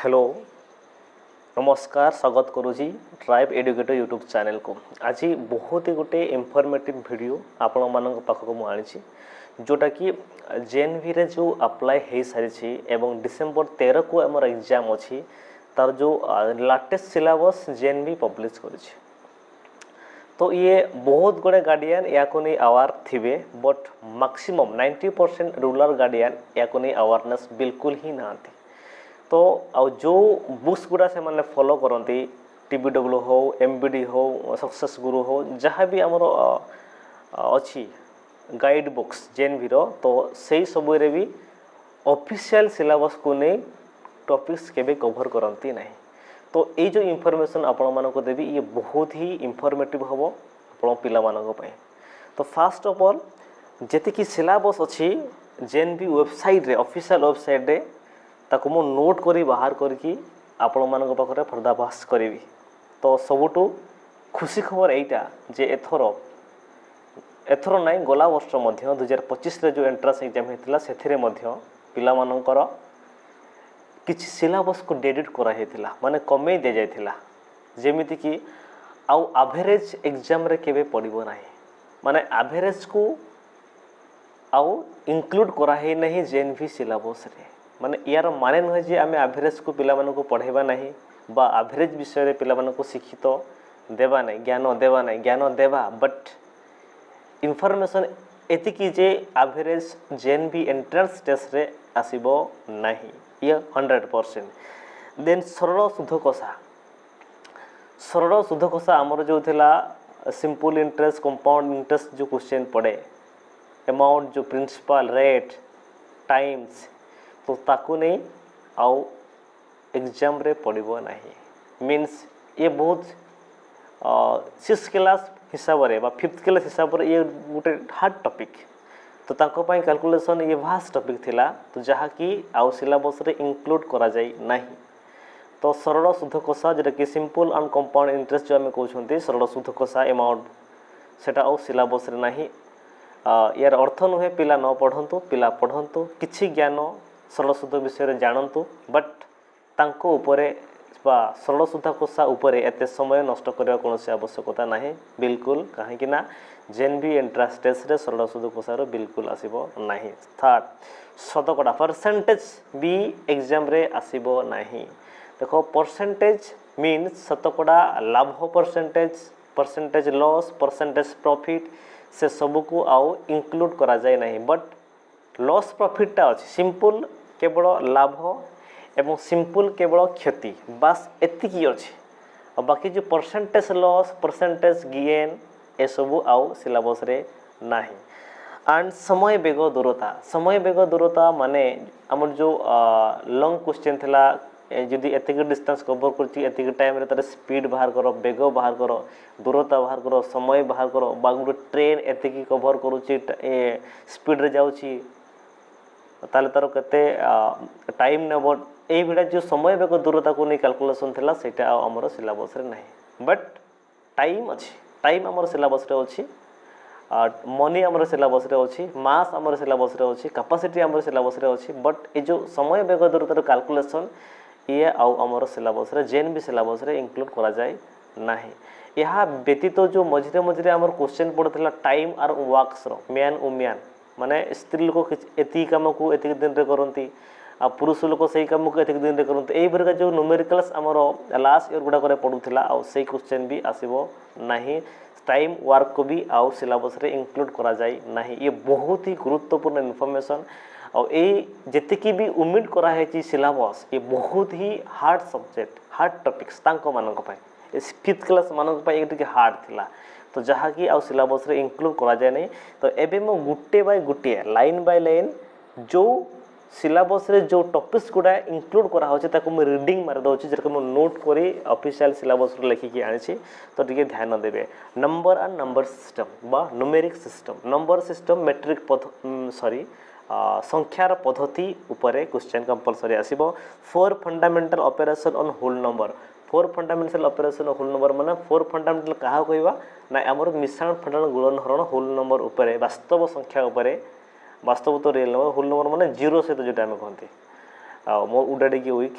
Hello नमस्कार स्वागत करुँची tribe educator YouTube channel को। आज बहुत ही गोटे इनफॉर्मेटिव वीडियो आपण मान पाखक मुझे जोटा कि जेएनवी रे जो अप्लाई हो सारी एवं डिसेंबर 13 को आम एग्जाम अच्छी तार जो लेटेस्ट सिलेबस जेएनवी पब्लिश कर। तो ये बहुत गुड़े गार्डियन या को नहीं अवेयर थे बट मैक्सिमम 90% रूरल गार्डियन या को नहीं अवेयरनेस बिल्कुल ही ना। तो आउ जो बुक्स गुड़ा से माने फॉलो करती टीबीडब्ल्यू हो एमबीडी हो सक्सेस गुरु हो जहाँ भी आमर अच्छी गाइड बुक्स जेएनवी रो तो सही सब भी ऑफिशियल सिलेबस को नहीं टॉपिक्स केबे कवर करती नहीं। तो ये जो इनफॉरमेशन आपण मानको देवी ये बहुत ही इनफॉर्मेटिव हम आपण पिला मानको पय। तो फर्स्ट ऑफ ऑल जेति कि सिलेबस अच्छी जेएनवी वेबसाइट रे ऑफिशियल वेबसाइट रे ताको मो नोट करी बाहर करके आपण मानको पाखरे पर्दाफाश करी। तो सबुठु खुशी खबर एटा जे एथर नाई गला वर्ष मध्य 2025 रे जो एंट्रेंस एग्जाम हेतिला सेथिरे मध्य पिला मानकर किछि सिलेबस को डेडिट करा हेतिला माने कमे दे जायतिला जेमिति कि आउ एवरेज एग्जाम रे केबे पड़िबो नाही माने एवरेज को आउ इंक्लूड करा हे नहीं जेएनवी सिलेबस रे। माने यार माने नुहे जे आमे एवरेज को पिला मानको पढ़ाइबा नाही बा एवरेज विषय रे पिला मानको शिक्षित देबा नाही ज्ञान देबा बट इनफॉरमेशन एति कि जे एवरेज जेएनवी एंट्रेंस टेस्ट रे आसीबो नाही ये 100%। देन सरल शुद्ध कषा आमर जो थिला सिंपल इंटरेस्ट कंपाउंड इंटरेस्ट जो क्वेश्चन पड़े अमाउंट जो प्रिंसिपल रेट टाइम्स तो ताकू नहीं आउ एग्जाम रे पड़िबो नाही। मीन्स ये बहुत 6 क्लास हिसाब रे बा 5th क्लास हिसाब रे ये गोटे हार्ड टॉपिक तो ताको पाई कैलकुलेशन ये वास्ट टॉपिक थिला तो जहा कि आउ सिलेबस रे इंक्लूड करा जाई नाही। तो सरल शुद्ध कषा जेटा कि सिंपल एंड कंपाउंड इंटरेस्ट जो आमे कहउछंती सरल शुद्ध कषा अमाउंट सेटा आउ सिलेबस रे नाही। यार अर्थ नुहे पिला न पढ़ंतु पिला पढ़ंतु किछि ज्ञान सरल शुद्ध विषय रे जानंतु बट तांको उपरे बा सरल शुद्ध कषा उपरे एते समय नष्ट करबा कोनोसी आवश्यकता नाही बिल्कुल काहे कि ना जेएनवी एंट्रेंस टेस्ट रे सरल शुद्ध कषा रो बिल्कुल आसीबो नाही। थर्ड शतकड़ा परसेंटेज भी एग्जाम रे आसीबो नाही। देखो परसेंटेज मीन्स शतकड़ा लाभ परसेंटेज लॉस परसेंटेज प्रॉफिट से सब को आउ इंक्लूड करा जाए नहीं बट लॉस प्रॉफिटटा अच्छी सिंपल केवल लाभ एवं सिंपल केवल क्षति बास एतिकी अच्छी और बाकी जो परसेंटेज लॉस परसेंटेज गेन ए सबू आउ सिलेबस रे नाही। एंड समय बेग दूरता माने हमर जो लॉन्ग क्वेश्चन थिला जदि एतिक डिस्टेंस कवर करछि एतिक टाइम रे तार स्पीड बाहर करो बेग बाहर करो दूरता बाहर करो समय बाहर करो बा गुटे ट्रेन एतिक कवर करूछि स्पीड रे जाउछि ताले तार केते टाइम नेबो ए भिडा जो समय बेग दूरता को नहीं कैलकुलेशन थिला सेटा हमर सिलेबस रे नाही बट टाइम अछि टाइम हमर सिलेबस रे अछि मनी हमर सिलेबस रे अछि मास हमर सिलेबस रे अछि कैपेसिटी हमर सिलेबस रे अछि बट ए जो समय बेग दूरता कैलकुलेशन ये आउ हमर सिलेबस रे जेएनवी सिलेबस रे इंक्लूड करा जाय नाही। यहा व्यतीत जो मझिरे हमर क्वेश्चन पड़थिला टाइम आर वर्क्स रो मैन वुमेन माने स्त्री लोक एति काम को एति दिन रे करंती आ पुरुष लोक सही काम को एति दिन रे करंती एई भरका जो न्यूमेरिकल्स हमर लास्ट ईयर गुडा करे पडुथिला आ सही क्वेश्चन भी आसीबो नाही। टाइम वर्क को भी आउ सिलेबस रे इंक्लूड करा जाय नाही। ये बहुत ही गुरुत्वपूर्ण इनफॉरमेशन और ये जेतिकी भी उम्मीद करा है कि सिलेबस ये बहुत ही हार्ड सब्जेक्ट हार्ड टॉपिक्स तांको मानक पाए 5th क्लास मानक पाए एक हार्ड थिला तो जहाँ कि आउ सिलेबस रे इंक्लूड करा जाय नहीं। तो एबे मो गुटे bye Gute line by line जो सिलेबस रे जो टॉपिक्स गुडा इंक्लूड करा होचे ताको म रीडिंग मार दोछि जेरको म नोट करी ऑफिशियल सिलेबस रे लिखि कि आनिछि तो टिके ध्यान देबे। नंबर एंड नंबर सिस्टम बा न्यूमेरिक सिस्टम नंबर सिस्टम मैट्रिक संख्यार पद्धति उपरे क्वेश्चन कंपलसरी आसीबो। 4 fundamental operation on whole number 4 fundamental operation on whole number माने 4 फंडामेंटल कहा कहबा ना हमर मिश्रण फंडामेंटल गुणन हरण होल नंबर उपरे वास्तव संख्या उपरे वास्तव तो रियल नंबर होल नंबर माने 0 सहित जोटा हम कहते मोर उडाड़ी की वीक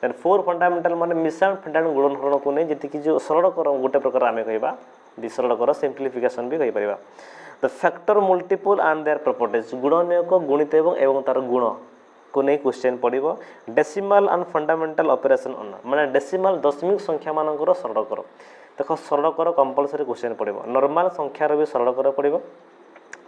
देन 4 फंडामेंटल माने मिश्रण फंडामेंटल गुणन हरण को नहीं जति कि जो सरल कर गोटे प्रकार आमे कहबा दि सरल कर सिंप्लीफिकेशन भी कहि परिबा the factor multiple and their properties गुणनीय को गुणित एवं तार गुण को नहीं क्वेश्चन पड़ो decimal and fundamental operation on माने डेसिमल दशमिक संख्या मानकर सरल कर देख सरल कर कंपलसरी क्वेश्चन पड़ो नॉर्मल संख्यार भी सरल कर पड़ो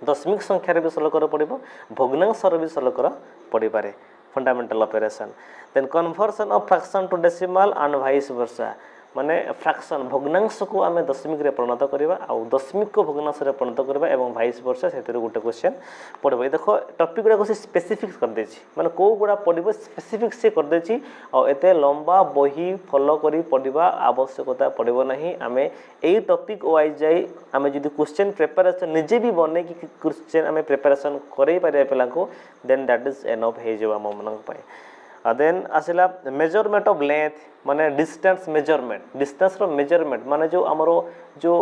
दशमिक संख्यार भी सरल कर पड़ो भग्नांशर भी सरल कर पड़ पारे fundamental operation then conversion of fraction to decimal and vice versa माने फ्रैक्शन भग्नांश को आम दशमिक रे परिणत करवा आउ दशमिक को भग्नांश रे परिणत करवा एवं वाइस वर्सा से गोटे क्वेश्चन पड़ो देखो टॉपिक गुड़ा से स्पेसिफिक कर देछि माने को गुड़ा पड़ो स्पेसिफिक से कर देछि आ एते लंबा बही फॉलो करी पढ़िबा आवश्यकता पड़ो नहीं आमे एई टॉपिक वाइज जाई आमे जदी क्वेश्चन प्रिपरेशन निजे भी बने कि क्वेश्चन आमे प्रिपरेशन करै पारे पिला को देन दैट इज एनफ हे जेवा मन पाए देन आसला मेजरमेंट ऑफ लेंथ माने डिस्टेंस मेजरमेंट माने जो आमरो जो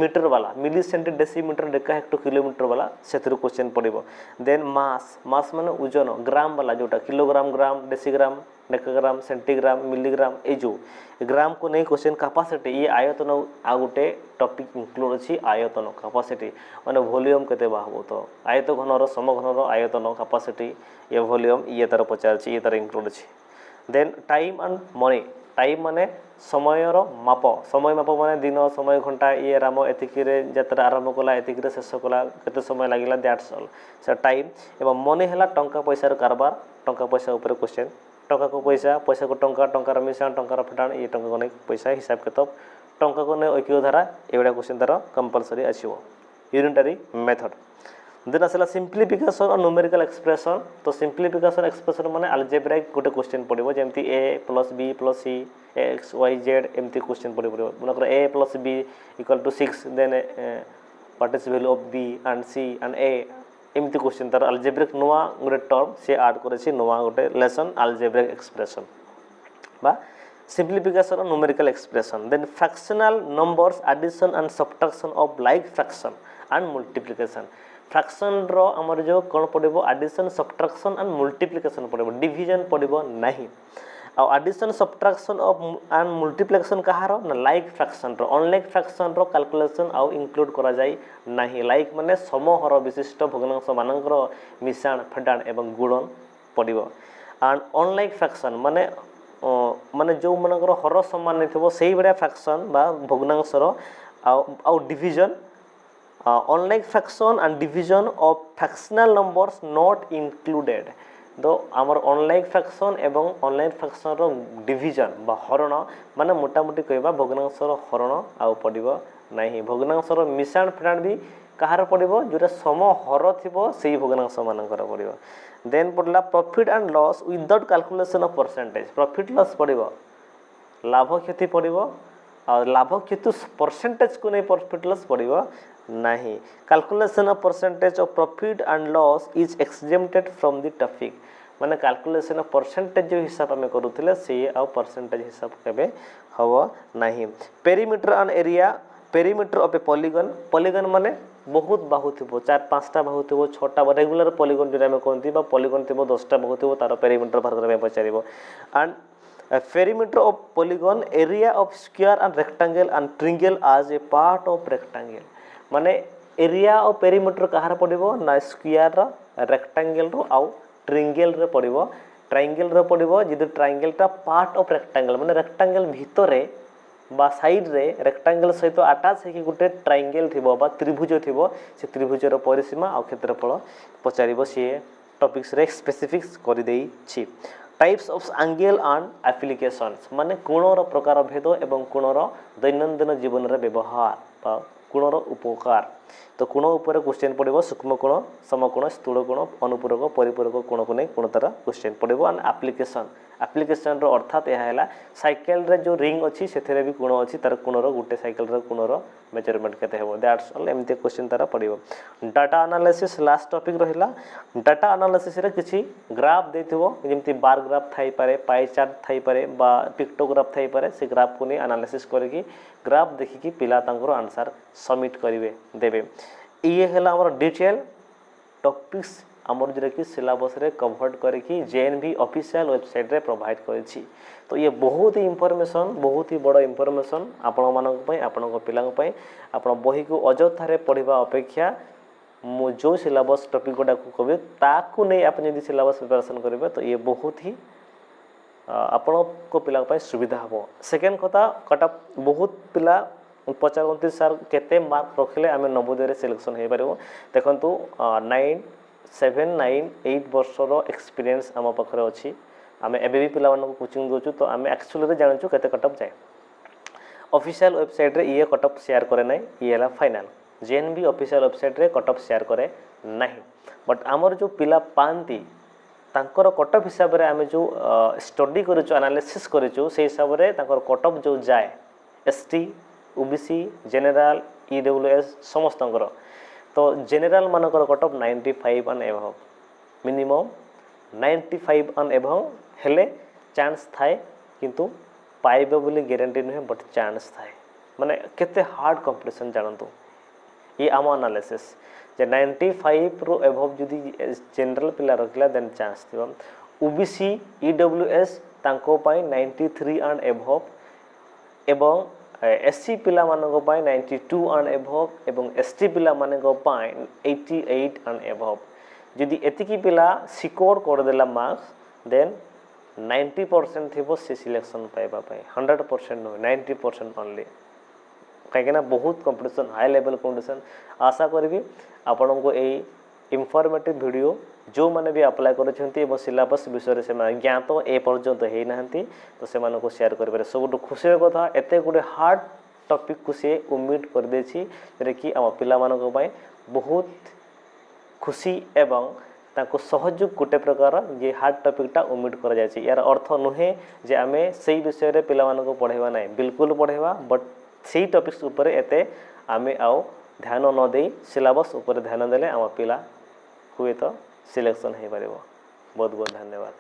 मीटर वाला milli centi decimetre deca hecto kilometre वाला से क्वेश्चन पड़ो देन मास माने ओजन ग्राम वाला जोटा kilogram gram decigram decagram centigram milligram ए जो ग्राम को नहीं क्वेश्चन कैपेसिटी ये आयतन आ गोटे टॉपिक इंक्लूड अच्छी आयतन कैपेसिटी माने वॉल्यूम केते बाहबो तो आयत घनर समघनर आयतन कैपेसिटी ये वॉल्यूम ये तार पचार ये तार इंक्लूड अच्छी then time and money time माने समयर माप समय माप माने दिन समय घंटा ये राम एतिक यात्रा आरंभ कला एतिक शेष कला केते समय लागिला दैट्स ऑल से टाइम एवं मनी हैला टंका पैसार कारबार टंका पैसा ऊपर क्वेश्चन टंका को पैसा पैसा को टंका टंकार मिश्रण टंकार फटाण ये टंका को नहीं पैसा हिसाब किताब टंका को नहीं ऐक्य धारा एगुड़ा क्वेश्चन तार कंपलसरी आसो यूनिटरी मेथड देन आसला सिंप्लीफिकेशन और न्यूमेरिकल एक्सप्रेशन तो सिंप्लीफिकेशन एक्सप्रेशन माने अलजेब्राइक गोटे क्वेश्चन पड़ो जमती a + b + c x y z एमती क्वेश्चन पड़ो मनकर a + b = 6 then what is value of b and c and a एमती क्वेश्चन तार अलजेब्रिक नुआ गोटे टर्म से ऐड करे नुआ गोटे लेसन अलजेब्रिक एक्सप्रेशन बा सिंप्लीफिकेशन और numerical expression then fractional numbers addition and subtraction of like fraction and multiplication fraction रो हमर जो कोन पड़ो एडिशन सब्ट्रैक्शन एंड मल्टीप्लिकेशन पड़ो डिवीजन पड़ो नहीं आ addition subtraction of and multiplication कहार ना लाइक फ्रैक्शन रो अनलाइक फ्रैक्शन रो कैलकुलेशन आउ इंक्लूड करा जाय नहीं लाइक माने समहर विशिष्ट भग्नांश मानकर मिश्रण फटाण एवं गुणन पड़ो एंड अनलाइक फ्रैक्शन माने माने जो मानकर हर समान नहीं थबो सेही बडा फ्रैक्शन बा भग्नांश रो आउ division unlike fraction and division of fractional numbers not included तो आमर अनलाइक फ्रैक्शन एवं अनलाइन फ्रैक्शन रो डिवीजन बा हरण माने मोटामोटी कहबा भग्नांश रो हरण आउ पड़ो नहीं भग्नांश रो मिश्रण फटाण भी कहार पड़ो जोटा सम हर थिबो सेही भग्नांश मानकर पड़ो देन पड़ला profit and loss without calculation of percentage profit loss पड़ो लाभ क्षति पड़ो और लाभ क्षति परसेंटेज को नहीं प्रॉफिट लॉस पड़ो नहीं calculation of percentage of profit and loss is exempted from the topic माने कैलकुलेशन ऑफ परसेंटेज जो हिसाब आम करूले सी आ परसेंटेज हिसाब केबे हव नहीं perimeter and area perimeter of A polygon polygon माने बहुत बाहु थो 4-5टा बाहु थो 6टा रेगुलर पॉलीगन जो आम कहती पॉलीगन थो 10टा बाहु थो तार पेरीमीटर बाहर करबे पचार and perimeter of polygon area of square and rectangle and triangle as a part of rectangle माने एरिया और पेरीमीटर कहार पड़ो ना स्क्वायर रेक्टेंगल रो आउ ट्रायंगल रे पड़ो ट्रायंगल रे पड़ो जदि ट्रायंगल टा पार्ट ऑफ रेक्टेंगल माने रेक्टेंगल भितरे बा साइड रे रेक्टेंगल सहित अटैच है गोटे ट्रायंगल थिबो बा त्रिभुज थिबो से त्रिभुजर परिसीमा आ क्षेत्रफल पचारिबो से टॉपिक्स रे स्पेसिफिक्स कर देई छी types of angle and applications माने कोणर प्रकार भेद एवं कोणर दैनंदिन जीवन रे व्यवहार बा कोणर उपकार तो कोण उपर क्वेश्चन पड़ो सूक्ष्म कोण समकोण स्थूल कोण अनुपूरक परिपूरक कोण को नहीं कोण तार क्वेश्चन पड़ो एंड एप्लीकेशन रो अर्थात यह है साइकेल रे जो रिंग अच्छी से भी कोण अच्छी तार कोणर गोटे साइकेल रे कोणर मेजरमेंट केते हेबो दैट्स ऑल एमती क्वेश्चन तार पड़ो डाटा एनालिसिस लास्ट टॉपिक रहिला डाटा एनालिसिस रे किछि ग्राफ देथिबो जेमती बार ग्राफ थाई पारे पाई चार्ट थाई पारे बा पिक्टोग्राफ थाई पारे से ग्राफ को नहीं एनालिसिस करके ग्राफ देखिकी पिला तांकर आंसर सबमिट करिवे देबे ये है हमर डिटेल टॉपिक्स आमर जोटा कि सिलेबस रे कवर्ड करके जेएनवी ऑफिशियल वेबसाइट रे प्रोवाइड करिछि। तो ये बहुत ही इंफॉर्मेशन, बहुत ही बड़ इंफॉर्मेशन आपण मानक पई, आपण पिलांग पई। आपण बही को अजथारे पढ़िबा अपेक्षा मु जो सिलेबस टॉपिक गुडा को कहबे ताकू नहीं आप यदि सिलेबस प्रिपरेशन करेंगे तो ये बहुत ही आपण को पिला पाई सुविधा हम। सेकेंड कथा कटअप बहुत पिला पचारती सार केते मार्क रखिले आम नवोदय सिलेक्शन हो पार। देखु 9, 7, 9, 8 वर्षर एक्सपीरियंस आम पाखे अच्छी। आम एबी पिला कोचिंग दूचु तो आम एक्चुअली जानूँ केते कटअप जाए। ऑफिशियल वेबसाइट रे ये कटअप शेयर करे ना, ये है फाइनल। जेएनवी ऑफिशियल वेबसाइट रे कटअप शेयर करे नहीं। बट आमर जो पिला पाती तांकर कटअप हिसाब से आम जो स्टडी करूँ, एनालिसिस करूँ, से हिसाब से कटअप जो जाए एसटी, ओबीसी, जनरल, ईडब्ल्यूएस समस्त। तो जनरल मानकर cutoff 95 and above, minimum 95 and above हेले चांस थाए, किंतु पाइबे बोली गारंटी नुहे, बट चांस थाए। माने केते हार्ड कंपटीशन जानतु। ये आम एनालिसिस जे 95 रो एबव जदि जनरल पिला रखला देन चांस थिबा। ओबीसी, ईडब्ल्यूएस तांको पाई 93 एंड एबव एवं एससी पिला मानको पाई 92 एंड एबव एवं एसटी पिला मानको पाई 88 एंड एबव। जदि एतिकी पिला सिक्योर कर देला मार्क्स देन 90% थिबो से सिलेक्शन पाइबा पाई। 100% नो 90% ओनली। कहीं बहुत कंपटीशन, हाई लेवल कंपटीशन। आशा करी आपण को यही इनफॉर्मेटिव वीडियो जो मैंने भी अप्लाई कर सिलेबस विषय से ज्ञात ए पर्यंत होना तो से शेयर करेंगे। सब खुशी कथा एत गोटे हार्ड टॉपिक को सी उम्मीद कर दे कि आम पाई बहुत खुशी एवं ताको सहयोग गोटे प्रकार ये हार्ड टॉपिकटा उम्मीद कर जाए। यार अर्थ नुहे जे आम से विषय में पिला पढ़ेवा ना, बिल्कुल पढ़ेवा, बट से टॉपिक्स उपर एते आमे आउ ध्यान न दे सिलेबस उपर ध्यान देले आम पिला हुए तो सिलेक्शन हो पार। बहुत बहुत धन्यवाद।